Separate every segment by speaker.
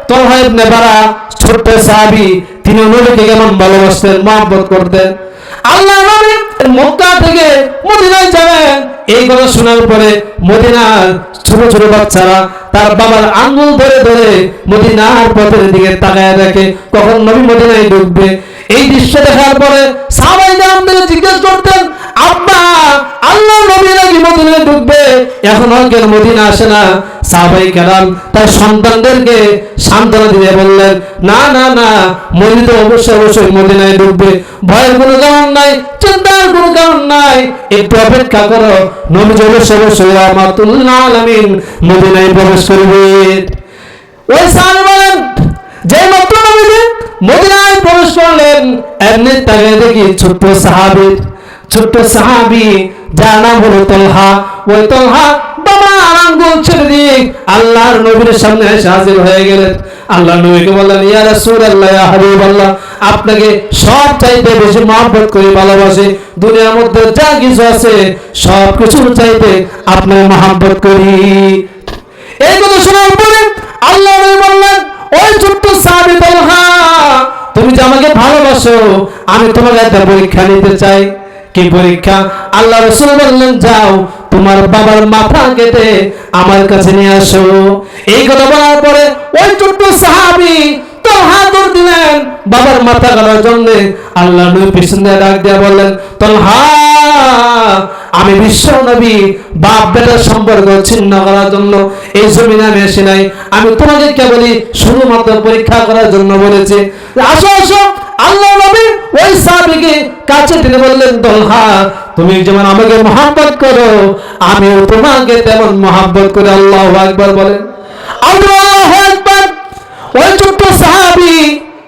Speaker 1: তলহা ইবনে বারা ছোট্ট সাহাবী, তিনি নবীকে কেমন ভালোবাসতেন, মহব্বত করতেন। আল্লাহ নবী মক্কা থেকে মদিনায় যাবেন, এই কথা শোনার পরে মদিনার ছোট ছোট বাচ্চারা তার বাবার আঙ্গুল ধরে ধরে মদিনার পথের দিকে তাকায় দেখে কখন নবী মদিনায় ঢুকবে। এই দৃশ্য দেখার পরে সাহাবায়ে কেরামদের জিজ্ঞেস করতেন, আব্বা আল্লাহ নবী নাকি মদিনায় ঢুকবে, এখনো কেন মদিনা আসে না? সাহাবায়ে কেরাম তার সন্তানদেরকে সান্ত্বনা দিয়ে বললেন, না না না, মদিনা তো অবশ্যই অবশ্যই মদিনায় ঢুকবে, ভয়ের কোনো কারণ নাই, চিন্তার কোনো কারণ নাই, একটু অপেক্ষা করো, নবী অবশ্যই অবশ্যই রাহমাতুল আলামিন মদিনায় প্রবেশ করবে। ওই সাহাবী বলেন, যে মাত্র নবী মদিনায় প্রবেশ করলেন, এমনি তাকিয়ে দেখি ছোট্ট সাহাবী যার নাম হলো তলহা। ওই তলহা বাবার আঙ্গুল ছেড়ে দিয়ে আল্লাহর নবীর সামনে এসে হাজির হয়ে গেলেন। আল্লাহ নবীকে বললেন, ইয়া রাসূলুল্লাহ, ইয়া হাবিবাল্লাহ, আপনাকে সব চাইতে বেশি মহব্বত করি, ভালোবাসি, দুনিয়ার মধ্যে যা কিছু আছে সব কিছুর চাইতে আপনাকে মহব্বত করি। এই কথা শোনার পরে আল্লাহ নবী বললেন, ওই ছোট্ট সাহাবী তলহা, তুমি যে আমাকে ভালোবাসো, আমি তোমাকে একটা পরীক্ষা নিতে চাই। কি পরীক্ষা? আল্লাহ রাসূল বললেন, যাও তোমার বাবার মাথা কেটে আমার কাছে নিয়ে আসো। এই কথা বলার পরে ওই ছোট্ট সাহাবী তলহা দৌড় দিলেন বাবার মাথা কাটার জন্য। আল্লাহ নবী পিছন দিয়ে ডাক দিয়ে বললেন, তলহা, আমি বিশ্ব নবী বাপ বেটার সম্পর্ক ছিন্ন করার জন্য এই জমিনে আমি এসে নাই, আমি তোমাকে কেবলই শুধুমাত্র পরীক্ষা করার জন্য বলেছি, আসো আসো। আল্লাহ নবী ওই সাহাবীকে কাছে টেনে বললেন, তলহা, তুমি যেমন আমাকে মহব্বত করো, আমিও তোমাকে তেমন মহব্বত করি। আল্লাহু আকবার বলেন, আল্লাহু আকবার। ওই ছোট্ট সাহাবী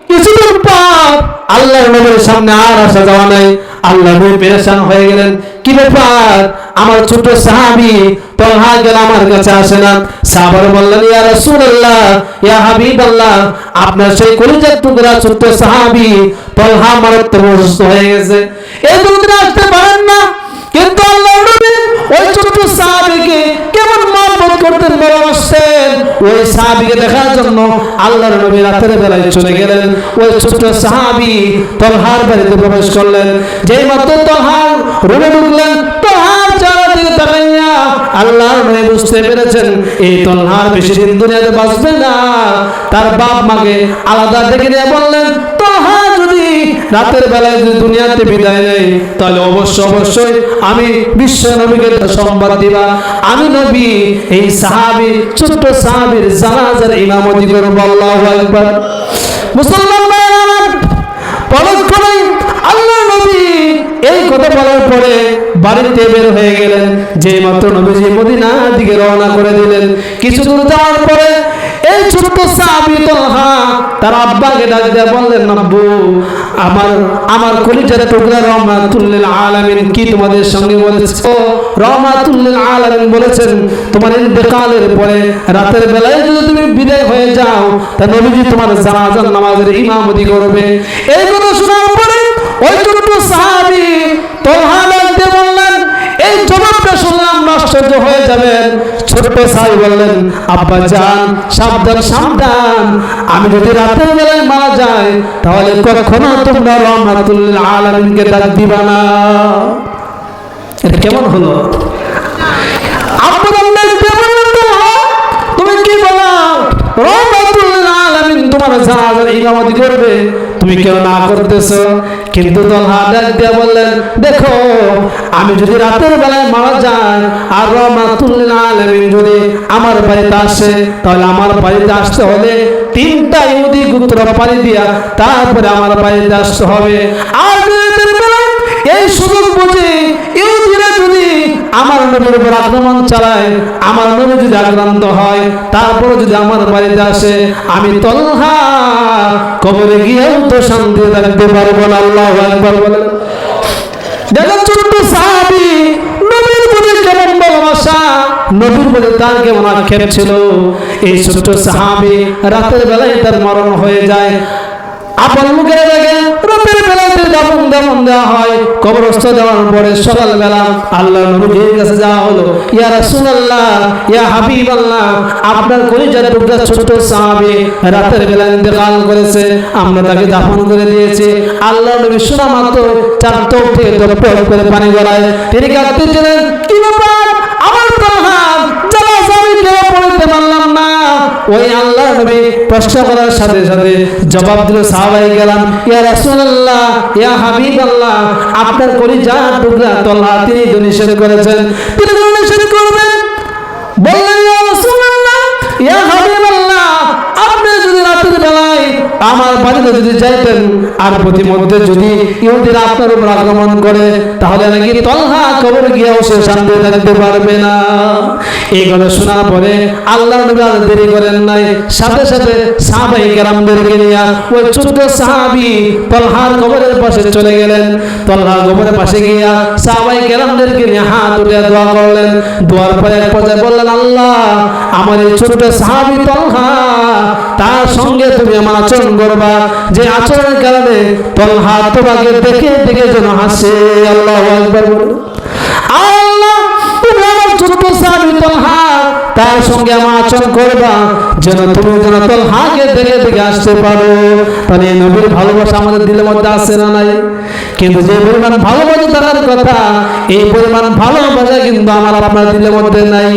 Speaker 1: কিছুদিন পর আল্লাহর নবীর সামনে আর আসা যাওয়া নাই। আল্লাহ নবী পেরেশান হয়ে গেলেন, কি ব্যাপার, আমার ছোট সাহাবী তলহা গেল আমার কাছে আসে না। সাহাবারা বললেন, ইয়া রাসূলুল্লাহ, ইয়া হাবিবাল্লাহ, আপনার সেই কলিজার টুকরা ছোট সাহাবী তলহা মারাত্মক অসুস্থ হয়ে গেছে, এই দুদিন আসতে পারেন না। কিন্তু আল্লাহর নবী ওই ছোট সাহাবীকে কেমন মহব্বত করতেন, ভালোবাসতেন। ওই সাহাবীকে দেখার জন্য আল্লাহর নবী রাতের বেলায় চলে গেলেন। ওই ছোট সাহাবী তলহার বাড়িতে প্রবেশ করলেন। যেই মাত্র তলহার রুমে ঢুকলেন, তলহার চারদিকে তাকাইয়া আল্লাহর নবী বুঝতে পেরেছেন এই তলহার বেশি দিন দুনিয়াতে বাঁচবে না। তার বাপ মাকে আলাদা ডেকে নিয়ে বললেন, তলহা যদি রাতের বেলায় যদি দুনিয়াতে বিদায় নেয়, তাহলে অবশ্যই আমি বিশ্ব নবীকে সংবাদ দিবা, আমি নবী এই সাহাবী ছোট্ট সাহাবীর জানাজার ইমামতি করব। আল্লাহু আকবার। মুসলমান ভাইরা, পরক্ষণে আল্লাহ নবী এই কথা বলার পরে বাড়িতে বের হয়ে গেলেন। যে মাত্র নবীজি মদিনার দিকে রওনা করে দিলেন, কিছু দূর যাওয়ার পরে এই ছোট্ট সাহাবী তলহা তার আব্বাকে ডাক দিয়ে বললেন, আব্বু, আমার কলিজার টুকরা রাহমাতুল লিল আলামিন কি তোমাদের সঙ্গে বলেছে? ও রাহমাতুল লিল আলামিন বলেছেন তোমার ইন্তেকালের পরে রাতের বেলায় যদি তুমি বিদায় হয়ে যাও, তা নবীজি তোমার জানাজার নামাজের ইমামতি করবে। এই কথা শোনার পরে ওই ছোট্ট সাহাবী তলহা ডাক দিয়ে বললেন, এই জবাবটা শুনলাম আশ্চর্য হয়ে যাবেন। ছোট্ট সাহাবী বললেন, আব্বা জান, সাবধান সাবধান, আমি যদি রাতের বেলায় মারা যাই তাহলে কখনো তোমরা রাহমাতুল লিল আলামিনকে ডাক দিবা না। এটা কেমন হলো? আব্বা বললেন, কেমন হলো? তুমি কি বলো? রাহমাতুল লিল আলামিন তোমার জানাজার ইমামতি করবে, তুমি কেন না করতেছো? কিন্তু তলহা ডাক দিয়ে বললেন, দেখো, আমি যদি রাতের বেলায় মারা যাই আর রাহমাতুল লিল আলামিন যদি আমার বাড়িতে আসে, তাহলে আমার বাড়িতে আসতে হলে 3টা ইহুদি গোত্র পাড়ি দিয়া তারপরে আমার বাড়িতে আসতে হবে। আর রাতের বেলায় এই সুযোগ বুঝে ইহুদিরা যদি আমার নবীর উপর আক্রমণ চালায়, আমার নবী যদি আক্রান্ত হয়, তারপরে যদি আমার বাড়িতে আসে, আমি তলহা কবরে গিয়েও তো শান্তি থাকতে পারবো না। আল্লাহু আকবার বলেন। দেখেন ছোট্ট সাহাবী নবীর প্রতি কেমন ভালোবাসা, নবীর প্রতি তার কেমন আক্ষেপ ছিল। এই ছোট্ট সাহাবী রাতের বেলায় তার মরণ হয়ে যায়। আপন মুখে দেখে রূপের বেলাতে দাফন দেওয়া হয়। কবরস্থ দেওয়ার পরে সকালবেলা আল্লাহ নবীর কাছে যাওয়া হলো, ইয়া রাসূলুল্লাহ, ইয়া হাবিবাল্লাহ, আপনার কলিজার টুকরা ছোট সাহাবী রাতের বেলা ইন্তেকাল করেছে, আমরা তাকে দাফন করে দিয়েছি। আল্লাহ নবী শোনা মাত্র চার চোখ থেকে টপ করে পানি গড়ায়। তিনি কাঁদতেছিলেন, কি ব্যাপার আমার তালহা, জানাজা আমি কেন পড়তে পারলাম না? ওই আল্লাহ নবী প্রশ্ন করার সাথে সাথে জবাব দিল সাহাবায়ে কেরাম, ইয়া রাসূলুল্লাহ, ইয়া হাবিবাল্লাহ, আপনার কলিজার টুকরা তালহা তিনি নিষেধ করেছেন, তিনি নিষেধ করবেন। বললেন, ইয়া রাসূলুল্লাহ, ইয়া হাবিবাল্লাহ, আপনি যদি রাতের বেলায় আমার বাড়িতে যদি যাইতেন আর প্রতিমধ্যে যদি ইহুদিরা আপনার উপর আক্রমণ করে, তাহলে নাকি তালহা কবরে গিয়েও সে শান্তি থাকতে পারবে না। এই কথা শোনার পরে আল্লাহর নবী আর দেরি করেন নাই, সাথে সাথে সাহাবায়ে কেরামদেরকে নিয়ে ওই ছোট সাহাবী তালহার কবরের পাশে চলে গেলেন। তালহার কবরের পাশে গিয়া সাহাবায়ে কেরামদেরকে নিয়ে হাত উঠিয়ে দোয়া করলেন। দোয়ার পরে এক পর্যায়ে বললেন, আল্লাহ, আমার এই ছোট সাহাবী তালহা, তার সঙ্গে তুমি আমার আচরণ করবা, যে আচরণের কারণে তালহা তোমাকে দেখে দেখে যেন হাসে। আল্লাহু আকবার। আল্লাহ, তুমি আমার ছোট সাহাবী তালহা, তার সঙ্গে আমার আচরণ করবা যেন তুমি যেন তালহাকে দেখে দেখে আসতে পারো। তাহলে নবীর ভালোবাসা আমাদের দিলের মধ্যে আছে না নাই? কিন্তু যে পরিমাণ ভালোবাসা থাকার কথা, এই পরিমাণ ভালোবাসা কিন্তু আমার আপনার দিলের মধ্যে নাই।